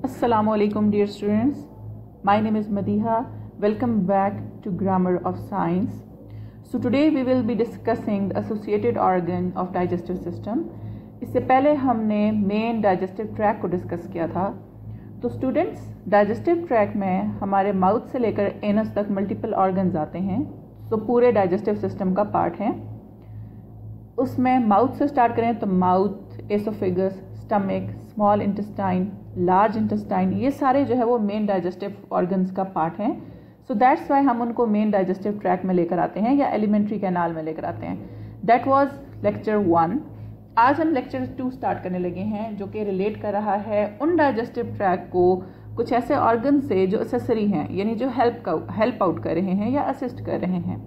Assalamualaikum dear students. My name is Madiha. Welcome back to Grammar of Science. So today we will be discussing the associated organ of digestive system. इससे पहले हमने main digestive track को discuss किया था. तो students, digestive track में हमारे mouth से लेकर एनस तक मल्टीपल ऑर्गन्स आते हैं. तो पूरे डाइजेस्टिव सिस्टम का पार्ट है. उसमें माउथ से स्टार्ट करें तो mouth, oesophagus, stomach, small intestine, large intestine, ये सारे जो है वो मेन डाइजेस्टिव ऑर्गन्स का पार्ट हैं. सो दैट्स वाई हम उनको मेन डाइजेस्टिव ट्रैक में लेकर आते हैं या एलिमेंट्री कैनाल में लेकर आते हैं. That was lecture 1. आज हम लेक्चर 2 स्टार्ट करने लगे हैं जो कि रिलेट कर रहा है उन डाइजेस्टिव ट्रैक को कुछ ऐसे ऑर्गन से जो एसेसरी हैं, यानी जो हेल्प आउट कर रहे हैं या असिस्ट कर रहे हैं.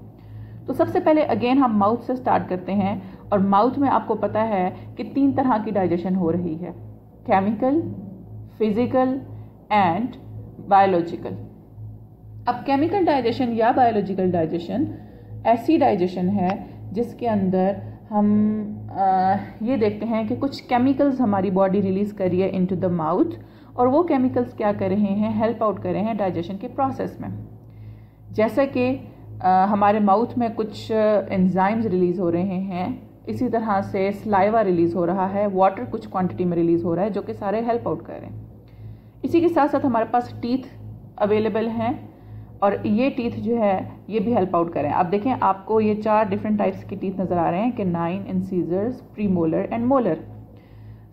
तो सबसे पहले अगेन हम माउथ से स्टार्ट करते हैं. और माउथ में आपको पता है कि 3 तरह की डाइजेशन हो रही है: केमिकल, फिजिकल एंड बायोलॉजिकल. अब केमिकल डाइजेशन या बायोलॉजिकल डाइजेशन ऐसी डाइजेशन है जिसके अंदर हम ये देखते हैं कि कुछ केमिकल्स हमारी बॉडी रिलीज कर रही है इनटू द माउथ, और वो केमिकल्स क्या कर रहे हैं, हेल्प आउट कर रहे हैं डाइजेशन के प्रोसेस में. जैसे कि हमारे माउथ में कुछ एंजाइम्स रिलीज हो रहे हैं, इसी तरह से स्लाइवा रिलीज हो रहा है, वाटर कुछ क्वांटिटी में रिलीज हो रहा है, जो कि सारे हेल्प आउट कर रहे हैं. इसी के साथ साथ हमारे पास टीथ अवेलेबल हैं, और ये टीथ जो है ये भी हेल्प आउट करें. आप देखें, आपको ये 4 डिफरेंट टाइप्स के टीथ नजर आ रहे हैं: canine, incisors, premolar and molar.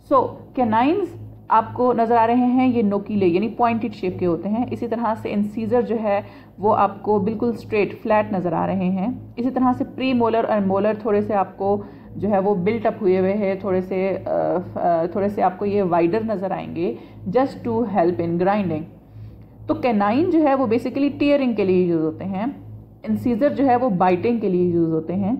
So canines आपको नजर आ रहे हैं, ये नोकीले यानी पॉइंटेड शेप के होते हैं. इसी तरह से इंसीजर जो है वो आपको बिल्कुल स्ट्रेट फ्लैट नजर आ रहे हैं. इसी तरह से प्रीमोलर और मोलर थोड़े से आपको जो है वो बिल्ट अप हुए हुए हैं, थोड़े से आपको ये वाइडर नजर आएंगे, just to help in grinding. तो कैनाइन जो है वो बेसिकली टीयरिंग के लिए यूज होते हैं. इंसीजर जो है वो बाइटिंग के लिए यूज होते हैं.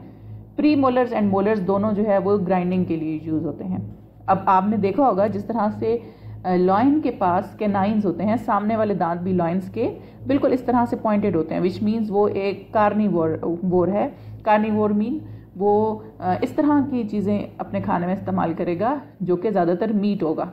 प्री मोलर्स एंड मोलर्स दोनों जो है वो ग्राइंडिंग के लिए यूज होते हैं. अब आपने देखा होगा जिस तरह से लॉइन के पास कैनाइन्स होते हैं, सामने वाले दांत भी लॉइन्स के बिल्कुल इस तरह से पॉइंटेड होते हैं, विच मीन्स वो एक कार्निवोर है. कार्निवोर मीन वो इस तरह की चीज़ें अपने खाने में इस्तेमाल करेगा जो कि ज़्यादातर मीट होगा.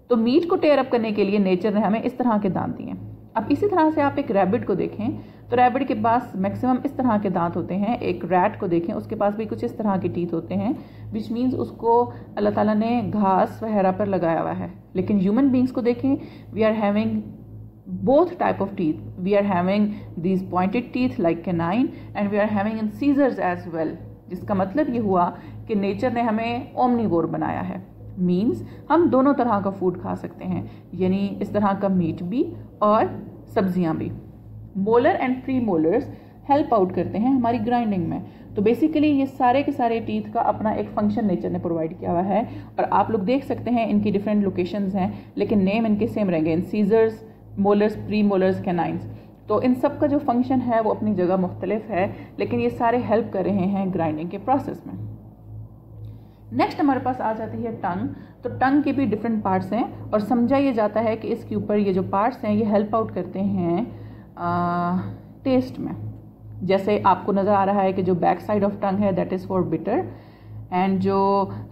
तो मीट को टेयर अप करने के लिए नेचर ने हमें इस तरह के दांत दिए. अब इसी तरह से आप एक रैबिट को देखें तो रैबिट के पास मैक्सिमम इस तरह के दांत होते हैं. एक रैट को देखें, उसके पास भी कुछ इस तरह के टीथ होते हैं, विच मीन्स उसको अल्लाह ताला ने घास वगैरह पर लगाया हुआ है. लेकिन ह्यूमन बींग्स को देखें, we are having both type of teeth. We are having these pointed teeth like canine and we are having incisors as well. जिसका मतलब ये हुआ कि नेचर ने हमें ओमनीवोर बनाया है. मीन्स हम दोनों तरह का फूड खा सकते हैं, यानी इस तरह का मीट भी और सब्जियां भी. Molar and pre molars help out करते हैं हमारी ग्राइंडिंग में. तो बेसिकली ये सारे के सारे टीथ का अपना एक फंक्शन नेचर ने प्रोवाइड किया हुआ है, और आप लोग देख सकते हैं इनकी डिफरेंट लोकेशंस हैं, लेकिन नेम इनके सेम रहेंगे: incisors, molars, pre molars, canines. तो इन सब का जो फंक्शन है वो अपनी जगह मुख्तलिफ है, लेकिन ये सारे हेल्प कर रहे हैं ग्राइंडिंग के प्रोसेस में. नेक्स्ट हमारे पास आ जाती है टंग. तो टंग के भी डिफरेंट पार्ट्स हैं, और समझा ये जाता है कि इसके ऊपर ये जो पार्ट्स हैं ये हेल्प आउट करते हैं टेस्ट में. जैसे आपको नज़र आ रहा है कि जो बैक साइड ऑफ टंग है that is for bitter, and जो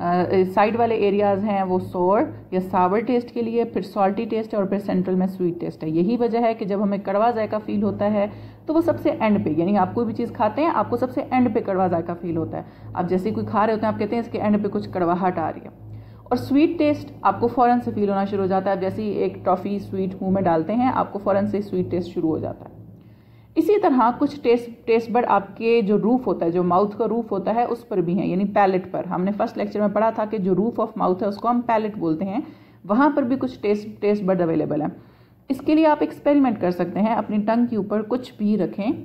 साइड वाले एरियाज़ हैं वो सोर या सावर टेस्ट के लिए, फिर सॉल्टी टेस्ट है, और फिर सेंट्रल में स्वीट टेस्ट है. यही वजह है कि जब हमें कड़वा जायका फील होता है तो वो सबसे एंड पे, यानी आप कोई भी चीज़ खाते हैं आपको सबसे एंड पे कड़वा जायका फील होता है. आप जैसे कोई खा रहे होते हैं आप कहते हैं इसके एंड पे कुछ कड़वाहट आ रही है. और स्वीट टेस्ट आपको फ़ौरन से फील होना शुरू हो जाता है. आप जैसे ही एक टॉफ़ी स्वीट मुँह में डालते हैं आपको फ़ौरन से स्वीट टेस्ट शुरू हो जाता है. इसी तरह कुछ टेस्ट बड आपके जो रूफ होता है, जो माउथ का रूफ होता है, उस पर भी है, यानी पैलेट पर. हमने फर्स्ट लेक्चर में पढ़ा था कि जो रूफ ऑफ माउथ है उसको हम पैलेट बोलते हैं. वहाँ पर भी कुछ टेस्ट बड अवेलेबल है. इसके लिए आप एक्सपेरिमेंट कर सकते हैं. अपनी टंग के ऊपर कुछ भी रखें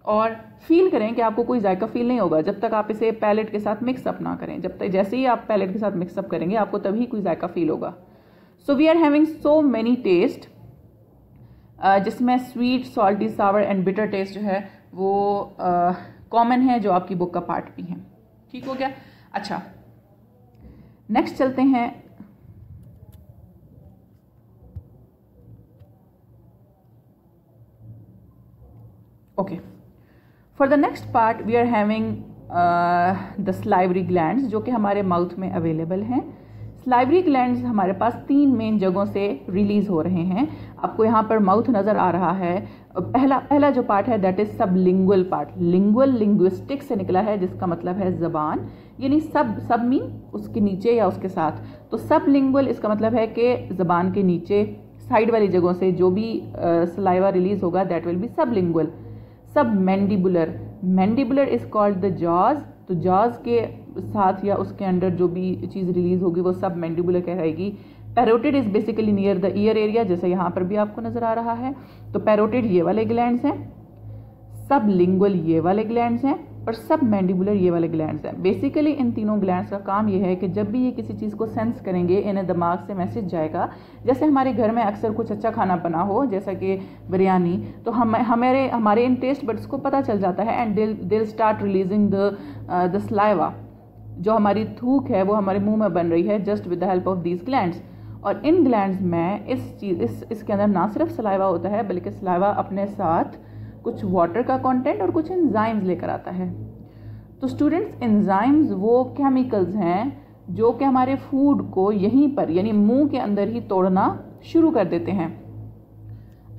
और फील करें कि आपको कोई जायका फील नहीं होगा जब तक आप इसे पैलेट के साथ मिक्सअप ना करें. जब तक जैसे ही आप पैलेट के साथ मिक्सअप करेंगे आपको तभी कोई जायका फील होगा. So we are having so many taste, जिसमें sweet, salty, sour and bitter taste जो है वो कॉमन है, जो आपकी बुक का पार्ट भी है. ठीक हो गया. अच्छा, नेक्स्ट चलते हैं. Okay, for the next part we are having the salivary glands, जो कि हमारे माउथ में अवेलेबल हैं. सलाइवरी ग्लैंड्स हमारे पास 3 मेन जगहों से रिलीज हो रहे हैं। आपको यहाँ पर माउथ नज़र आ रहा है। पहला जो पार्ट है that is sublingual part. Lingual linguistic से निकला है जिसका मतलब है ज़बान, यानी सब मीन उसके नीचे या उसके साथ। तो सबलिंगुअल इसका मतलब है कि ज़बान के नीचे साइड वाली जगहों से जो भी सलाइवा रिलीज होगा दैट विल बी सबलिंगुअल। सब mandibular, mandibular is called the jaws. तो जॉज के साथ या उसके अंडर जो भी चीज़ रिलीज होगी वो सब मैंडिबुलर कहलाएगी। Parotid is basically near the ear area, जैसे यहाँ पर भी आपको नजर आ रहा है। तो पैरोटिड ये वाले ग्लैंड्स हैं, सबलिंगुअल ये वाले ग्लैंड्स हैं और सब मैंडिबुलर ये वाले ग्लैंड्स हैं। बेसिकली इन तीनों ग्लैंड्स का काम ये है कि जब भी ये किसी चीज़ को सेंस करेंगे इन्हें दिमाग से मैसेज जाएगा। जैसे हमारे घर में अक्सर कुछ अच्छा खाना बना हो जैसा कि बिरयानी, तो हमारे इन टेस्ट बड्स को पता चल जाता है एंड दिल स्टार्ट रिलीजिंग द सलाइवा। जो हमारी थूक है वो हमारे मुंह में बन रही है just with the help of these glands. और इन ग्लैंड्स में इसके अंदर ना सिर्फ सलाइवा होता है बल्कि सलाइवा अपने साथ कुछ वाटर का कंटेंट और कुछ एंजाइम्स लेकर आता है। तो स्टूडेंट्स, एंजाइम्स वो केमिकल्स हैं जो कि हमारे फूड को यहीं पर यानी मुंह के अंदर ही तोड़ना शुरू कर देते हैं।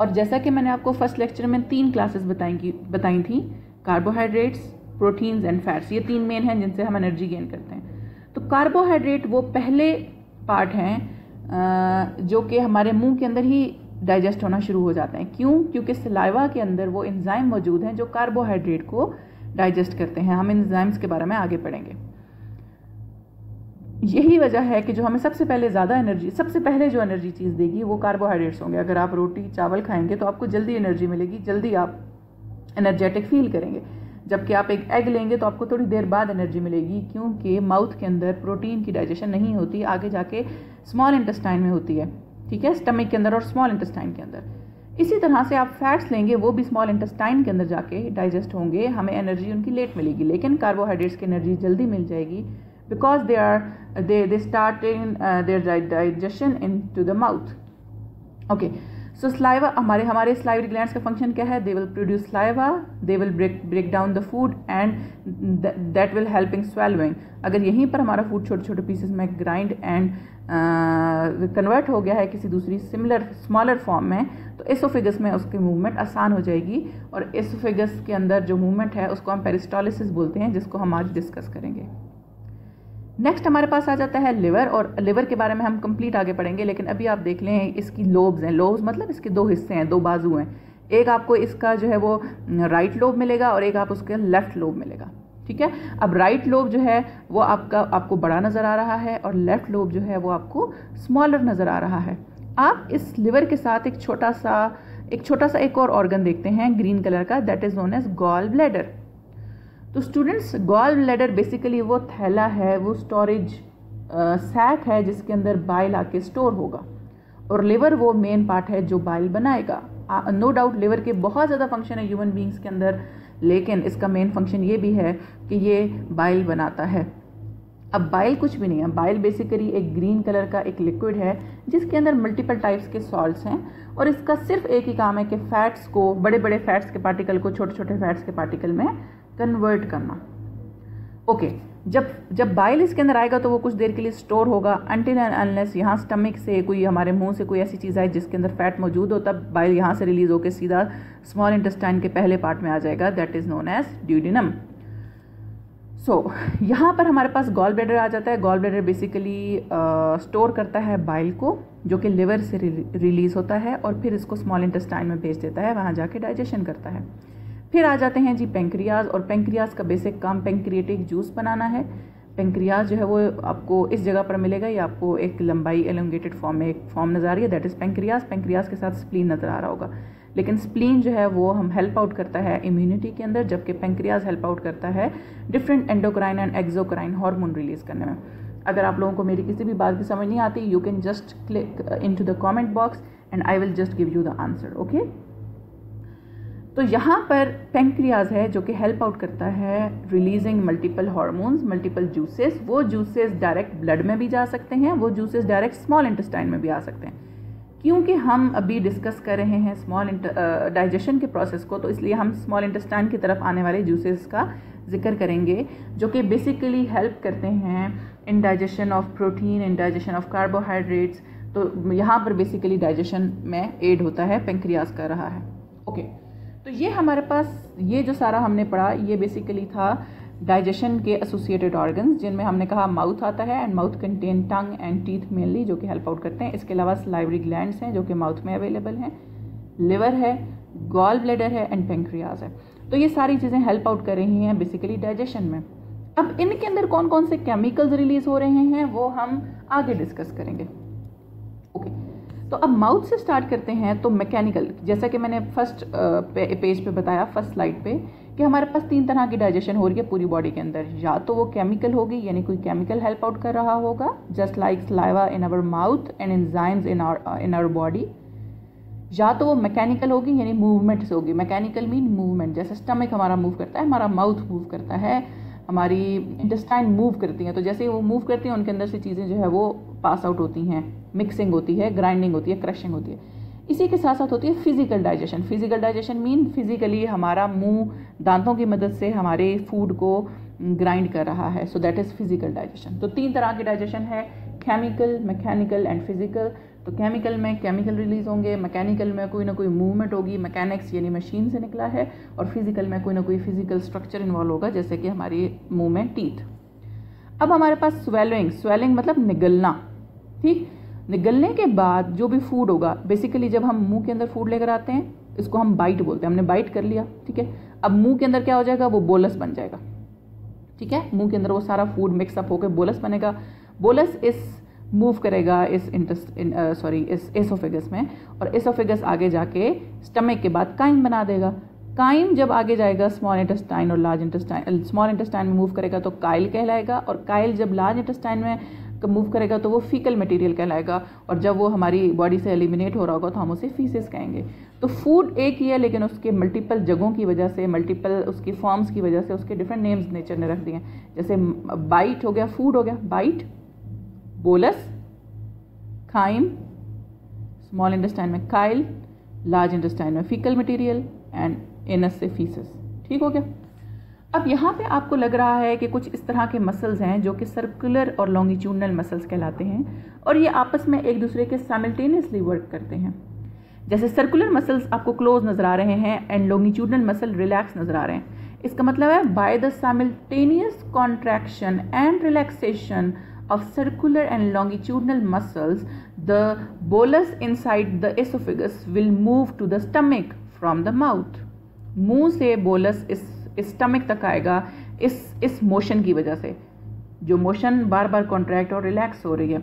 और जैसा कि मैंने आपको फर्स्ट लेक्चर में 3 क्लासेस बताई थी, कार्बोहाइड्रेट्स, प्रोटीन्स एंड फैट्स, ये 3 मेन हैं जिनसे हम एनर्जी गेन करते हैं। तो कार्बोहाइड्रेट वो पहले पार्ट हैं जो कि हमारे मुंह के अंदर ही डाइजेस्ट होना शुरू हो जाते हैं। क्यों? क्योंकि सलाइवा के अंदर वो एंजाइम मौजूद हैं जो कार्बोहाइड्रेट को डाइजेस्ट करते हैं। हम एंजाइम्स के बारे में आगे पढ़ेंगे। यही वजह है कि जो हमें सबसे पहले जो एनर्जी चीज़ देगी वो कार्बोहाइड्रेट्स होंगे। अगर आप रोटी चावल खाएंगे तो आपको जल्दी एनर्जी मिलेगी, जल्दी आप एनर्जेटिक फील करेंगे। जबकि आप एक एग लेंगे तो आपको थोड़ी देर बाद एनर्जी मिलेगी, क्योंकि माउथ के अंदर प्रोटीन की डाइजेशन नहीं होती, आगे जाके स्मॉल इंटेस्टाइन में होती है। ठीक है, स्टमक के अंदर और स्मॉल इंटेस्टाइन के अंदर। इसी तरह से आप फैट्स लेंगे, वो भी स्मॉल इंटेस्टाइन के अंदर जाके डाइजेस्ट होंगे, हमें एनर्जी उनकी लेट मिलेगी। लेकिन कार्बोहाइड्रेट्स की एनर्जी जल्दी मिल जाएगी because they start in their digestion into the mouth. Okay, so saliva हमारे सलाइवरी ग्लैंड्स का फंक्शन क्या है? They will produce saliva, they will break down the food and that will help in swallowing. अगर यहीं पर हमारा food छोटे छोटे पीसेस में ग्राइंड एंड कन्वर्ट हो गया है किसी दूसरी सिमिलर स्मॉलर फॉर्म में, तो एसोफेगस में उसकी मूवमेंट आसान हो जाएगी। और एसोफेगस के अंदर जो मूवमेंट है उसको हम पेरिस्टोलिसिस बोलते हैं, जिसको हम आज डिस्कस करेंगे। नेक्स्ट हमारे पास आ जाता है लिवर, और लिवर के बारे में हम कंप्लीट आगे पढ़ेंगे। लेकिन अभी आप देख लें इसकी लोब्स हैं। लोब्स मतलब इसके 2 हिस्से हैं, 2 बाजू हैं। एक आपको इसका जो है वो राइट लोब मिलेगा और एक आप उसके लेफ्ट लोब मिलेगा। ठीक है, अब राइट लोब जो है वो आपको बड़ा नज़र आ रहा है और लेफ्ट लोब जो है वो आपको स्मॉलर नज़र आ रहा है। आप इस लिवर के साथ एक छोटा सा एक और ऑर्गन देखते हैं ग्रीन कलर का, that is known as gall bladder. तो स्टूडेंट्स, गॉल ब्लैडर बेसिकली वो थैला है, वो स्टोरेज सैक है जिसके अंदर बाइल आके स्टोर होगा, और लिवर वो मेन पार्ट है जो बाइल बनाएगा। नो डाउट लिवर के बहुत ज़्यादा फंक्शन है ह्यूमन बींग्स के अंदर, लेकिन इसका मेन फंक्शन ये भी है कि ये बाइल बनाता है। अब बाइल कुछ भी नहीं है, बाइल बेसिकली एक ग्रीन कलर का एक लिक्विड है जिसके अंदर मल्टीपल टाइप्स के सॉल्ट्स हैं, और इसका सिर्फ एक ही काम है कि फैट्स को, बड़े बड़े फैट्स के पार्टिकल को छोटे छोटे फैट्स के पार्टिकल में कन्वर्ट करना। ओके, जब बाइल इसके अंदर आएगा तो वो कुछ देर के लिए स्टोर होगा अनटिल एंड अनलेस यहाँ स्टमक से कोई, हमारे मुंह से कोई ऐसी चीज़ आए जिसके अंदर फैट मौजूद हो, तब बाइल यहाँ से रिलीज होकर सीधा स्मॉल इंटेस्टाइन के पहले पार्ट में आ जाएगा, that is known as duodenum. So यहाँ पर हमारे पास गॉल ब्लैडर आ जाता है। गॉल ब्लैडर बेसिकली स्टोर करता है बाइल को जो कि लिवर से रिलीज होता है, और फिर इसको स्मॉल इंटेस्टाइन में भेज देता है, वहाँ जाके डाइजेशन करता है। फिर आ जाते हैं जी पेंक्रियाज, और पेंक्रियाज का बेसिक काम पेंक्रिएटिक जूस बनाना है। पेंक्रियाज जो है वो आपको इस जगह पर मिलेगा, ये आपको एक लंबाई एलोंगेटेड फॉर्म में एक फॉर्म नजर आ रही है, दैट इज पेंक्रियाज। पेंक्रियाज के साथ स्प्लीन नजर आ रहा होगा, लेकिन स्प्लीन जो है वो हम हेल्प आउट करता है इम्यूनिटी के अंदर, जबकि पेंक्रियाज हेल्प आउट करता है different endocrine and exocrine hormone release करने में। अगर आप लोगों को मेरी किसी भी बात की समझ नहीं आती, you can just click into the comment box and I will just give you the answer. Okay, तो यहाँ पर पेंक्रियाज है जो कि हेल्प आउट करता है releasing multiple hormones, multiple juices. वो जूसेस डायरेक्ट ब्लड में भी जा सकते हैं, वो जूसेस डायरेक्ट स्मॉल इंटेस्टाइन में भी आ सकते हैं। क्योंकि हम अभी डिस्कस कर रहे हैं स्मॉल डाइजेशन के प्रोसेस को, तो इसलिए हम स्मॉल इंटेस्टाइन की तरफ आने वाले जूसेस का जिक्र करेंगे जो कि बेसिकली हेल्प करते हैं in digestion of protein, in digestion of carbohydrates. तो यहाँ पर बेसिकली डाइजेशन में एड होता है, पेंक्रियाज कर रहा है। ओके, तो ये हमारे पास ये जो सारा हमने पढ़ा ये बेसिकली था डाइजेशन के एसोसिएटेड ऑर्गन्स, जिनमें हमने कहा माउथ आता है and mouth contain tongue and teeth mainly, जो कि हेल्प आउट करते हैं। इसके अलावा सलाइवरी ग्लैंड्स हैं जो कि माउथ में अवेलेबल हैं, लिवर है, गॉल ब्लैडर है एंड पेंक्रियाज है। तो ये सारी चीज़ें हेल्प आउट कर रही हैं बेसिकली डाइजेशन में। अब इनके अंदर कौन कौन से केमिकल्स रिलीज हो रहे हैं वो हम आगे डिस्कस करेंगे। ओके, तो अब माउथ से स्टार्ट करते हैं। तो मैकेनिकल, जैसा कि मैंने फर्स्ट पेज पे बताया, फर्स्ट स्लाइड पे, कि हमारे पास 3 तरह की डाइजेशन हो रही है पूरी बॉडी के अंदर। या तो वो केमिकल होगी, यानी कोई केमिकल हेल्प आउट कर रहा होगा, just like saliva in our mouth and enzymes in our body. या तो वो मैकेनिकल होगी, यानी मूवमेंट से होगी। मैकेनिकल मीन मूवमेंट, जैसे स्टमक हमारा मूव करता है, हमारा माउथ मूव करता है, हमारी इंटेस्टाइन मूव करती हैं। तो जैसे वो मूव करती हैं उनके अंदर से चीज़ें जो है वो पास आउट होती हैं, मिक्सिंग होती है, ग्राइंडिंग होती है, क्रशिंग होती है। इसी के साथ साथ होती है physical digestion. Physical digestion mean physically हमारा मुंह दांतों की मदद से हमारे फूड को ग्राइंड कर रहा है। So that is physical digestion. तो 3 तरह की डाइजेशन है, केमिकल, मैकेनिकल एंड फिजिकल। तो केमिकल में केमिकल रिलीज होंगे, मैकेनिकल में कोई ना कोई मूवमेंट होगी, मैकेनिक्स यानी मशीन से निकला है, और फिजिकल में कोई ना कोई फिजिकल स्ट्रक्चर इन्वॉल्व होगा, जैसे कि हमारी मुंह में टीथ। अब हमारे पास स्वेलिंग, स्वेलिंग मतलब निगलना। ठीक, निगलने के बाद जो भी फूड होगा, बेसिकली जब हम मुंह के अंदर फूड लेकर आते हैं, इसको हम बाइट बोलते हैं। हमने बाइट कर लिया, ठीक है। अब मुंह के अंदर क्या हो जाएगा, वो बोलस बन जाएगा, ठीक है। मुंह के अंदर वो सारा फूड मिक्सअप होकर बोलस बनेगा। बोलस इस मूव करेगा इस इस एसोफेगस में, और एसोफेगस आगे जाके स्टमक के बाद काइम बना देगा। काइम जब आगे जाएगा स्मॉल इंटेस्टाइन और लार्ज इंटेस्टाइन, स्मॉल इंटेस्टाइन में मूव करेगा तो काइल कहलाएगा, और काइल जब लार्ज इंटेस्टाइन में मूव करेगा तो वो फीकल मटेरियल कहलाएगा, और जब वो हमारी बॉडी से एलिमिनेट हो रहा होगा तो हम उसे फीसेस कहेंगे। तो फूड एक ही है, लेकिन उसके मल्टीपल जगहों की वजह से, मल्टीपल उसकी फॉर्म्स की वजह से उसके डिफरेंट नेम्स नेचर ने रख दिए। जैसे बाइट हो गया, फूड हो गया बाइट, बोलस, खाइम, स्मॉल इंटेस्टाइन में काइल, लार्ज इंटेस्टाइन में फीकल मटेरियल एंड एनस से फीसेस। ठीक हो गया। अब यहाँ पे आपको लग रहा है कि कुछ इस तरह के मसल्स हैं जो कि सर्कुलर और लॉन्गिट्यूडनल मसल्स कहलाते हैं, और ये आपस में एक दूसरे के साइमल्टेनियसली वर्क करते हैं। जैसे सर्कुलर मसल्स आपको क्लोज नजर आ रहे हैं एंड लॉन्गिट्यूडनल मसल रिलैक्स नजर आ रहे हैं। इसका मतलब है by the simultaneous contraction and relaxation of circular and longitudinal muscles, the bolus inside the esophagus will move to the stomach from the mouth. मुंह से बोलस इस स्टमक तक आएगा इस मोशन की वजह से, जो मोशन बार बार कॉन्ट्रैक्ट और रिलैक्स हो रही है।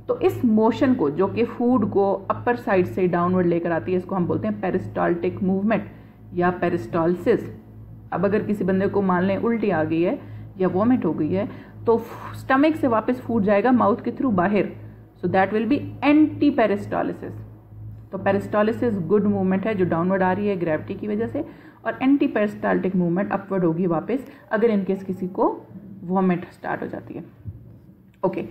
तो इस मोशन को, जो कि फूड को अपर साइड से डाउनवर्ड लेकर आती है, इसको हम बोलते हैं पेरिस्टाल्टिक मूवमेंट या पेरिस्टालसिस। अब अगर किसी बंदे को मान लें उल्टी आ गई है या वॉमिट हो गई है, तो स्टमक से वापस फूड जाएगा माउथ के थ्रू बाहर, so that will B anti peristalsis. तो पेरिस्टालिसिस गुड मूवमेंट है जो डाउनवर्ड आ रही है ग्रेविटी की वजह से, और एंटी पेरिस्टाल्टिक मूवमेंट अपवर्ड होगी वापस अगर इनकेस किसी को वॉमिट स्टार्ट हो जाती है। ओके,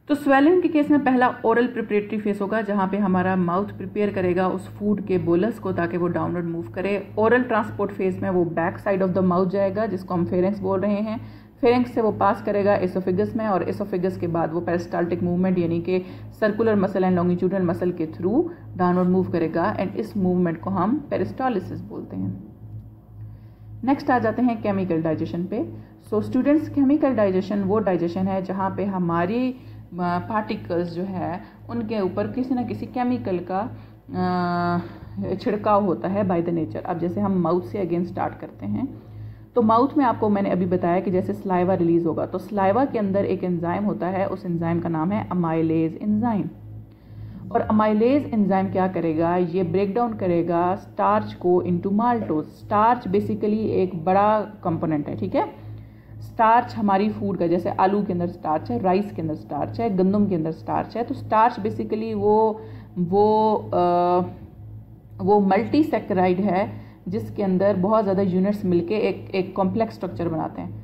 तो स्वेलिंग के केस में पहला ओरल प्रिपरेटरी फेस होगा, जहाँ पे हमारा माउथ प्रिपेयर करेगा उस फूड के बोलस को ताकि वो डाउनवर्ड मूव करे। ओरल ट्रांसपोर्ट फेज में वो back side of the mouth जाएगा, जिसको हम फेरेंक्स बोल रहे हैं। फेरेंक्स से वो पास करेगा एसोफेगस में, और एसोफेगस के बाद वो पेरिस्टाल्टिक मूवमेंट यानी कि circular muscle and longitudinal muscle के थ्रू डाउनवर्ड मूव करेगा, एंड इस मूवमेंट को हम पेरिस्टालिसिस बोलते हैं। नेक्स्ट आ जाते हैं केमिकल डाइजेशन पे। सो स्टूडेंट्स, केमिकल डाइजेशन वो डाइजेशन है जहाँ पे हमारी पार्टिकल्स जो है उनके ऊपर किसी न किसी केमिकल का छिड़काव होता है बाय द नेचर। अब जैसे हम माउथ से अगेन स्टार्ट करते हैं, तो माउथ में आपको मैंने अभी बताया कि जैसे सलाइवा रिलीज होगा, तो सलाइवा के अंदर एक एंजाइम होता है, उस एंजाइम का नाम है अमाइलेज एंजाइम। और अमाइलेज एंजाइम क्या करेगा, ये ब्रेक डाउन करेगा स्टार्च को इनटू माल्टोज। स्टार्च बेसिकली एक बड़ा कंपोनेंट है, ठीक है। स्टार्च हमारी फूड का, जैसे आलू के अंदर स्टार्च है, राइस के अंदर स्टार्च है, गंदम के अंदर स्टार्च है। तो स्टार्च बेसिकली वो मल्टी सैकराइड है जिसके अंदर बहुत ज़्यादा यूनिट्स मिलके एक कॉम्प्लेक्स स्ट्रक्चर बनाते हैं।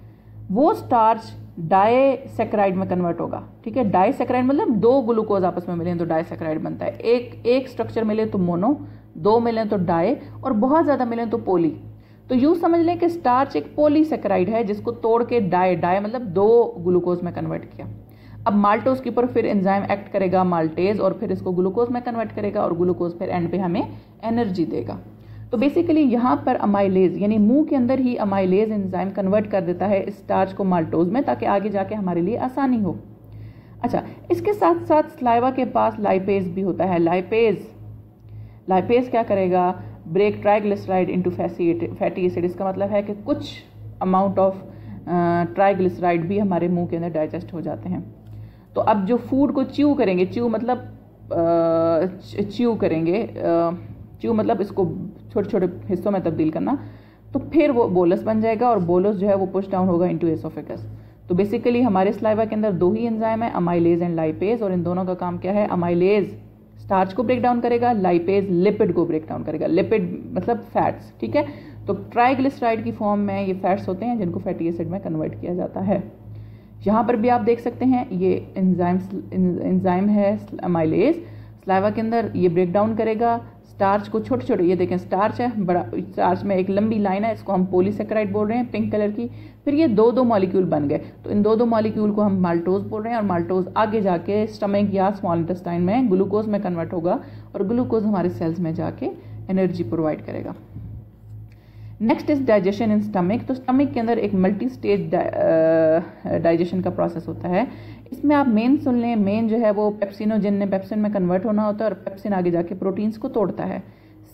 वो स्टार्च डाइसैकेराइड में कन्वर्ट होगा। ठीक है, डाइसैकेराइड मतलब दो ग्लूकोज आपस में मिले तो डाइसैकेराइड बनता है। एक स्ट्रक्चर मिले तो मोनो, दो मिले तो डाई, और बहुत ज़्यादा मिले तो पोली। तो यूँ समझ लें कि स्टार्च एक पॉलीसैकेराइड है जिसको तोड़ के डाई मतलब दो ग्लूकोज में कन्वर्ट किया। अब माल्टोज के ऊपर फिर एंजाइम एक्ट करेगा माल्टेज, और फिर इसको ग्लूकोज में कन्वर्ट करेगा, और ग्लूकोज फिर एंड पे हमें एनर्जी देगा। तो बेसिकली यहाँ पर अमाइलेज यानी मुंह के अंदर ही अमाइलेज एंजाइम कन्वर्ट कर देता है स्टार्च को माल्टोज में, ताकि आगे जाके हमारे लिए आसानी हो। अच्छा, इसके साथ साथ स्लाइवा के पास लाइपेज भी होता है। लाइपेज क्या करेगा, break triglyceride into fatty acid. इसका मतलब है कि कुछ अमाउंट ऑफ ट्राइग्लिसराइड भी हमारे मुंह के अंदर डाइजेस्ट हो जाते हैं। तो अब जो फूड को च्यू करेंगे, च्यू मतलब इसको छोटे छोटे हिस्सों में तब्दील करना, तो फिर वो बोलस बन जाएगा, और बोलस जो है वो पुश डाउन होगा इनटू एसोफेगस। तो बेसिकली हमारे सलाइवा के अंदर दो ही एंजाइम है, अमाइलेज एंड लाइपेज, और इन दोनों का काम क्या है, अमाइलेज स्टार्च को ब्रेक डाउन करेगा, लाइपेज लिपिड को ब्रेक डाउन करेगा। लिपिड मतलब फैट्स। ठीक है, तो ट्राइग्लिसराइड की फॉर्म में ये फैट्स होते हैं जिनको फैटी एसिड में कन्वर्ट किया जाता है। यहाँ पर भी आप देख सकते हैं ये एंजाइम है अमाइलेज, सलाइवा के अंदर ये ब्रेक डाउन करेगा स्टार्च को छोटे छोटे, ये देखें स्टार्च है बड़ा, स्टार्च में एक लंबी लाइन है, इसको हम पॉलीसैकेराइड बोल रहे हैं पिंक कलर की। फिर ये दो मॉलिक्यूल बन गए, तो इन दो मॉलिक्यूल को हम माल्टोज बोल रहे हैं, और माल्टोज आगे जाके स्टमक या स्मॉल इंटेस्टाइन में ग्लूकोज में कन्वर्ट होगा, और ग्लूकोज हमारे सेल्स में जाके एनर्जी प्रोवाइड करेगा। Next is digestion in stomach. तो स्टमक के अंदर एक मल्टी स्टेज डाइजेशन का प्रोसेस होता है। इसमें आप मेन सुन लें, मेन जो है वो पेप्सिनोजेन ने पेप्सिन में कन्वर्ट होना होता है, और पेप्सिन आगे जाके प्रोटीन्स को तोड़ता है।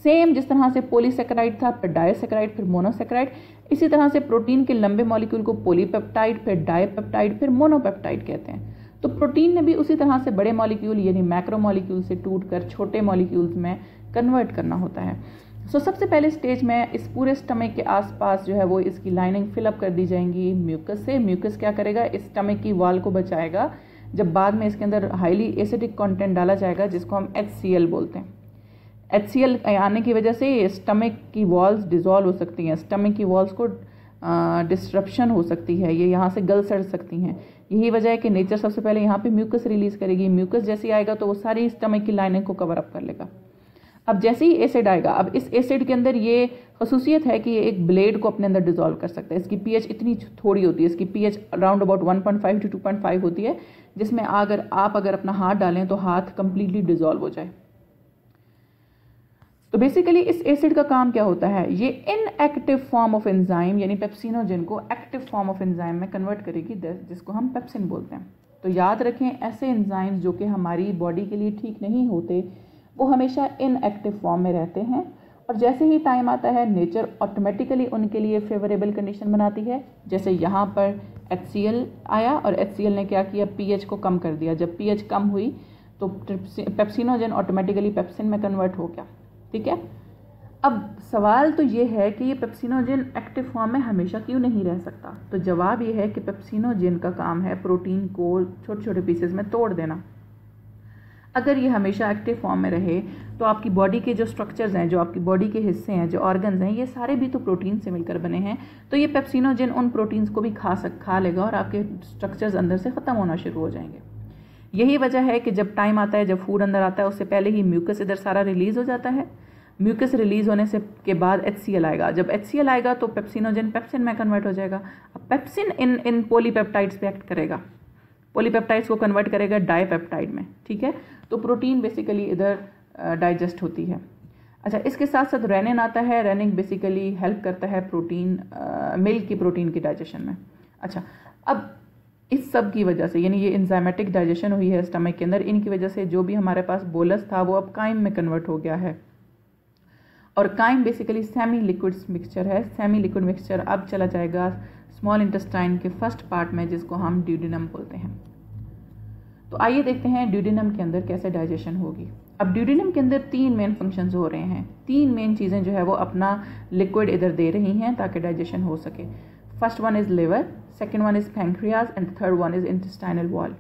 सेम जिस तरह से पॉलीसैकेराइड था, फिर डाइसैकेराइड, फिर मोनोसैकेराइड, इसी तरह से प्रोटीन के लंबे मॉलिक्यूल को पॉलीपेप्टाइड, फिर डाइपेप्टाइड, फिर मोनोपेप्टाइड कहते हैं। तो प्रोटीन ने भी उसी तरह से बड़े मॉलिक्यूल यानी मैक्रो मॉलिक्यूल से टूटकर छोटे मॉलिक्यूल्स में कन्वर्ट करना होता है। सबसे पहले स्टेज में इस पूरे स्टमक के आसपास जो है वो इसकी लाइनिंग फिलअप कर दी जाएंगी म्यूकस से। म्यूकस क्या करेगा, इस स्टमक की वॉल को बचाएगा, जब बाद में इसके अंदर हाईली एसिडिक कंटेंट डाला जाएगा जिसको हम HCl बोलते हैं। HCl आने की वजह से स्टमक की वॉल्स डिसॉल्व हो सकती हैं, स्टमक की वॉल्स को डिस्ट्रप्शन हो सकती है, ये यहाँ से गल सड़ सकती हैं। यही वजह है कि नेचर सबसे पहले यहाँ पे म्यूकस रिलीज करेगी। म्यूकस जैसे आएगा तो वो सारी स्टमक की लाइनिंग को कवर अप कर लेगा। अब जैसे ही एसिड आएगा, अब इस एसिड के अंदर ये खसूसियत है कि ये एक ब्लेड को अपने अंदर डिसॉल्व कर सकता है। इसकी pH इतनी थोड़ी होती है, इसकी pH अराउंड अबाउट 1.5 to 2.5 होती है, जिसमें अगर आप अपना हाथ डालें तो हाथ कंप्लीटली डिसॉल्व हो जाए। तो बेसिकली इस एसिड का काम क्या होता है, ये इनएक्टिव फॉर्म ऑफ एंजाइम यानी पेप्सिनोजेन को एक्टिव फॉर्म ऑफ एंजाइम में कन्वर्ट करेगी, जिसको हम पेप्सिन बोलते हैं। तो याद रखें, ऐसे एंजाइम्स जो कि हमारी बॉडी के लिए ठीक नहीं होते वो हमेशा इनएक्टिव फॉर्म में रहते हैं, और जैसे ही टाइम आता है नेचर ऑटोमेटिकली उनके लिए फेवरेबल कंडीशन बनाती है। जैसे यहाँ पर HCl आया और HCl ने क्या किया, pH को कम कर दिया। जब pH कम हुई तो पेप्सिनोजेन ऑटोमेटिकली पेप्सिन में कन्वर्ट हो गया। ठीक है, अब सवाल तो ये है कि ये पेप्सिनोजेन एक्टिव फॉर्म में हमेशा क्यों नहीं रह सकता। तो जवाब ये है कि पेप्सिनोजेन का काम है प्रोटीन को छोटे छोटे पीसेस में तोड़ देना। अगर ये हमेशा एक्टिव फॉर्म में रहे तो आपकी बॉडी के जो स्ट्रक्चर्स हैं, जो आपकी बॉडी के हिस्से हैं, जो ऑर्गन्स हैं, ये सारे भी तो प्रोटीन से मिलकर बने हैं। तो ये पेप्सिनोजेन उन प्रोटीन्स को भी खा लेगा और आपके स्ट्रक्चर्स अंदर से ख़त्म होना शुरू हो जाएंगे। यही वजह है कि जब टाइम आता है, जब फूड अंदर आता है, उससे पहले ही म्यूकस इधर सारा रिलीज़ हो जाता है। म्यूकस रिलीज़ होने से के बाद HCl आएगा। जब HCl आएगा तो पेप्सिनोजेन पेप्सिन में कन्वर्ट हो जाएगा। अब पेप्सिन इन पॉलीपेप्टाइड्स पे एक्ट करेगा, पॉलीपेप्टाइड्स को कन्वर्ट करेगा डाइपेप्टाइड में। ठीक है, तो प्रोटीन बेसिकली इधर डाइजेस्ट होती है। अच्छा, इसके साथ साथ रेनिन आता है। रेनिन बेसिकली हेल्प करता है प्रोटीन मिल्क की प्रोटीन की डाइजेशन में। अच्छा, अब इस सब की वजह से यानी ये एंजाइमेटिक डाइजेशन हुई है स्टमक के अंदर, इनकी वजह से जो भी हमारे पास बोलस था वो अब काइम में कन्वर्ट हो गया है। और chyme basically semi liquid mixture है। सेमी लिक्विड मिक्सचर अब चला जाएगा स्मॉल इंटेस्टाइन के फर्स्ट पार्ट में, जिसको हम ड्यूडेनम बोलते हैं। तो आइए देखते हैं ड्यूडेनम के अंदर कैसे डाइजेशन होगी। अब ड्यूडेनम के अंदर 3 मेन फंक्शंस हो रहे हैं। 3 मेन चीज़ें जो है वो अपना लिक्विड इधर दे रही हैं ताकि डाइजेशन हो सके। First one is liver, second one is pancreas and third one is intestinal wall.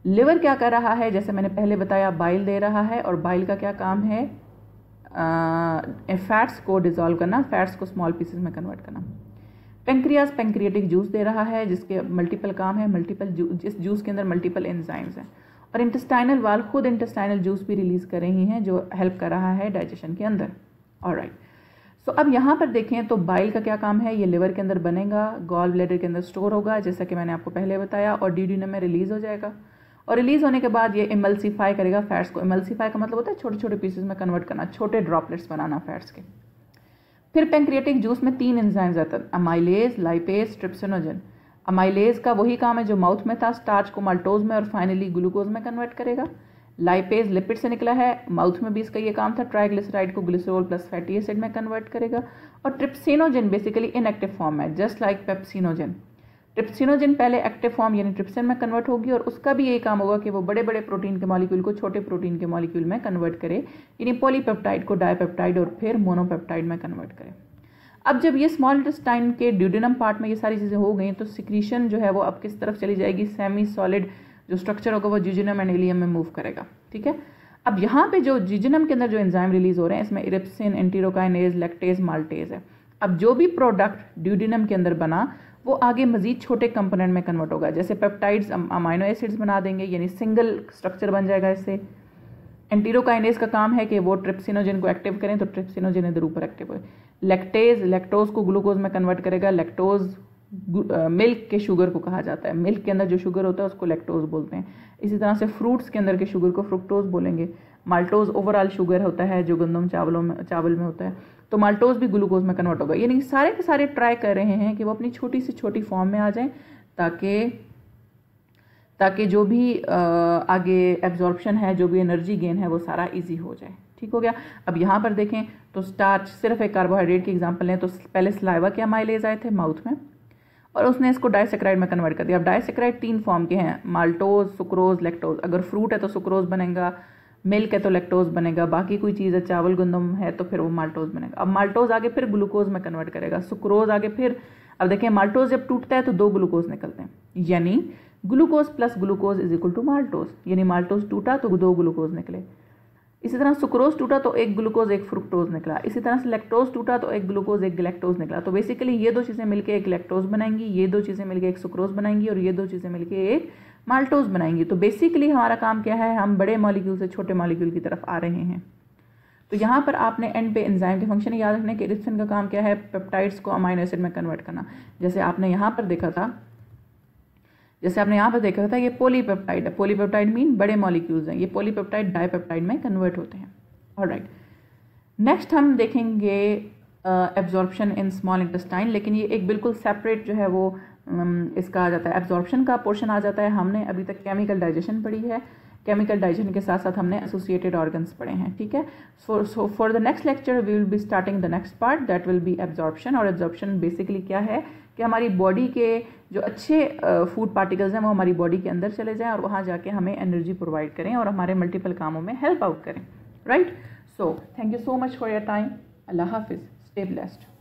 Liver क्या कर रहा है, जैसे मैंने पहले बताया, बाइल दे रहा है, और बाइल का क्या काम है, फैट्स को डिसॉल्व करना, फैट्स को स्मॉल पीसेस में कन्वर्ट करना। पेंक्रियाज पेंक्रियाटिक जूस दे रहा है जिसके मल्टीपल काम है, जिस जूस के अंदर मल्टीपल एंजाइम्स हैं। और इंटेस्टाइनल वाल खुद इंटेस्टाइनल जूस भी रिलीज कर रही हैं जो हेल्प कर रहा है डाइजेशन के अंदर। ऑलराइट, सो अब यहाँ पर देखें तो बाइल का क्या काम है, ये लिवर के अंदर बनेगा, गॉल ब्लैडर के अंदर स्टोर होगा जैसा कि मैंने आपको पहले बताया, और ड्यूडेनम में रिलीज हो जाएगा। और रिलीज होने के बाद ये इमल्सीफाई करेगा फैट्स को। इमल्सीफाई का मतलब होता है छोटे छोटे पीसेस में कन्वर्ट करना, छोटे ड्रॉपलेट्स बनाना फैट्स के। फिर पेंक्रियाटिक जूस में 3 एंजाइम्स आते हैं, अमाइलेज, लाइपेज, ट्रिप्सिनोजन। अमाइलेज का वही काम है जो माउथ में था, स्टार्च को माल्टोज में और फाइनली ग्लूकोज में कन्वर्ट करेगा। लाइपेज लिपिड से निकला है, माउथ में भी इसका ये काम था, ट्राइग्लिसराइड को ग्लिसरॉल प्लस फैटी एसिड में कन्वर्ट करेगा। और ट्रिप्सिनोजन बेसिकली इनएक्टिव फॉर्म है, जस्ट लाइक पेप्सिनोजन। ट्रिप्सिनोजन पहले एक्टिव फॉर्म यानी ट्रिप्सिन में कन्वर्ट होगी और उसका भी यही काम होगा कि वो बड़े बड़े प्रोटीन के मॉलिक्यूल को छोटे प्रोटीन के मॉलिक्यूल में कन्वर्ट करे, यानी पॉलीपेप्टाइड को डाइपेप्टाइड और फिर मोनोपेप्टाइड में कन्वर्ट करे। अब जब ये स्मॉल इंटेस्टाइन के ड्यूडेनम पार्ट में ये सारी चीज़ें हो गई तो सिक्रीशन जो है वो अब किस तरफ चली जाएगी, सेमी सॉलिड जो स्ट्रक्चर होगा वो जिजिनम एंड इलियम में मूव करेगा। ठीक है, अब यहाँ पे जो जिजिनम के अंदर जो एंजाइम रिलीज हो रहे हैं इसमें इरिप्सिन, एंटीरोकाइनेज, लैक्टेज, माल्टेज है। अब जो भी प्रोडक्ट ड्यूडेनम के अंदर बना वो आगे मजीद छोटे कंपोनेंट में कन्वर्ट होगा, जैसे पेप्टाइड्स अमाइनो एसिड्स बना देंगे, यानी सिंगल स्ट्रक्चर बन जाएगा इससे। एंटीरोकाइनेज का काम है कि वो ट्रिप्सिनोजन को एक्टिव करें तो ट्रिप्सिनोजन इधर ऊपर एक्टिव हो। लैक्टेज लैक्टोज को ग्लूकोज में कन्वर्ट करेगा, लैक्टोज मिल्क के शुगर को कहा जाता है, मिल्क के अंदर जो शुगर होता है उसको लैक्टोज बोलते हैं। इसी तरह से फ्रूट्स के अंदर के शुगर को फ्रुक्टोज बोलेंगे। माल्टोज ओवरऑल शुगर होता है जो गंदम चावल में होता है, तो माल्टोज भी ग्लूकोज में कन्वर्ट होगा। यानी सारे के सारे ट्राई कर रहे हैं कि वो अपनी छोटी से छोटी फॉर्म में आ जाएं ताकि जो भी आगे एब्जॉर्प्शन है, जो भी एनर्जी गेन है वो सारा इजी हो जाए। ठीक हो गया। अब यहाँ पर देखें तो स्टार्च सिर्फ एक कार्बोहाइड्रेट की एग्जांपल लें तो पहले सलाइवा के अमाइलेज आए थे माउथ में और उसने इसको डाइसेक्राइड में कन्वर्ट कर दिया। अब डाइसेक्राइड 3 फॉर्म के हैं, माल्टोज, सुक्रोज, लैक्टोज। अगर फ्रूट है तो सुक्रोज बनेगा, मिल्क है तो लैक्टोज बनेगा, बाकी कोई चीज़ है चावल गंदम है तो फिर वो माल्टोज बनेगा। अब माल्टोज आगे फिर ग्लूकोज में कन्वर्ट करेगा, सुक्रोज आगे फिर, अब देखें माल्टोज जब टूटता है तो 2 ग्लूकोज निकलते हैं, यानी glucose plus glucose is equal to maltose, यानी माल्टोज टूटा तो 2 ग्लूकोज निकले। इसी तरह सुक्रोज टूटा तो 1 ग्लूकोज 1 फ्रुक्टोज निकला। इसी तरह से लैक्टोज टूटा तो 1 ग्लूकोज 1 गैलेक्टोज निकला। तो बेसिकली ये 2 चीज़ें मिलकर 1 लैक्टोज बनाएंगी, ये 2 चीज़ें मिलकर 1 सुक्रोज बनाएंगी और ये 2 चीज़ें मिलकर 1 माल्टोज बनाएंगी। तो बेसिकली हमारा काम क्या है, हम बड़े मॉलिक्यूल से छोटे मॉलिक्यूल की तरफ आ रहे हैं। तो यहाँ पर आपने एंड पे एंजाइम के फंक्शन याद रखने के। इरिप्सिन का काम क्या है, पेप्टाइड्स को अमाइनो एसिड में कन्वर्ट करना। जैसे आपने यहाँ पर देखा था, ये पॉलीपेप्टाइड है। पॉलीपेप्टाइड मीन बड़े मॉलिक्यूल्स हैं, ये पॉलीपेप्टाइड डाइपेप्टाइड में कन्वर्ट होते हैं। ऑलराइट, नेक्स्ट हम देखेंगे एब्जॉर्प्शन इन स्मॉल इंटेस्टाइन, लेकिन ये एक बिल्कुल सेपरेट जो है वो इसका आ जाता है, एब्जॉर्प्शन का पोर्शन आ जाता है। हमने अभी तक केमिकल डाइजेशन पढ़ी है, केमिकल डाइजेशन के साथ साथ हमने एसोसिएटेड ऑर्गन्स पढ़े हैं। ठीक है, so for the next lecture we will be starting the next part that will be absorption. और एब्जॉर्प्शन बेसिकली क्या है कि हमारी बॉडी के जो अच्छे फूड पार्टिकल्स हैं वो हमारी बॉडी के अंदर चले जाएं और वहाँ जाके हमें एनर्जी प्रोवाइड करें और हमारे मल्टीपल कामों में हेल्प आउट करें। Right, so thank you so much for your time. Allah Hafiz. Stay blessed.